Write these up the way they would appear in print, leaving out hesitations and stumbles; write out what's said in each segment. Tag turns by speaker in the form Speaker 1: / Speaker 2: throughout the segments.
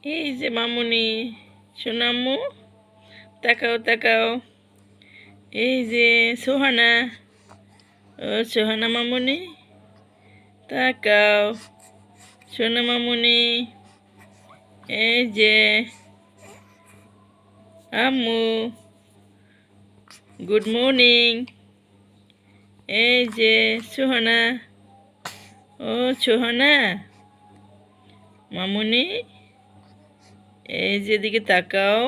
Speaker 1: এই যে মামুনি, সোনাম্মু, তাকাও তাকাও। এই যে সোহানা, ও সোহানা মামুনি, তাকাও। সোনা মামুনি, এই যে আম্মু, গুড মর্নিং। এই যে সোহানা, ও সোহানা মামুনি, এই যে দিকে তাকাও।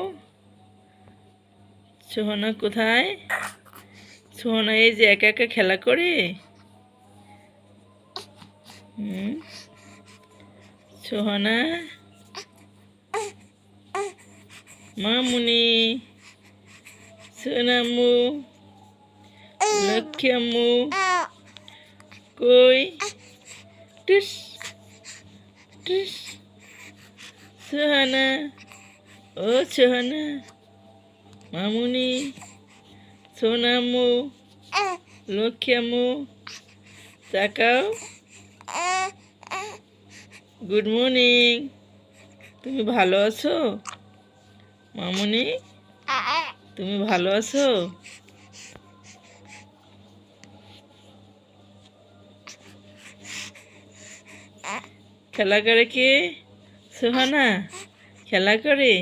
Speaker 1: সোহানা কোথায়? সোহানা এই যে একা একা খেলা করে। সোহানা মামুনি, সোনামু, লক্ষ্মী আম্মু কই? টুস টুস। সোহানা, ও সোহানা মামুনি, সোনামু, লক্ষ্মী আম্মু, তাকাও। Good morning. তুমি ভালো আছো মামুনি? তুমি ভালো আছো? খেলা করে কে? সোহানা খেলা করে?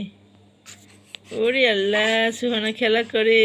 Speaker 1: ওরে আল্লাহ, সোহানা খেলা করে।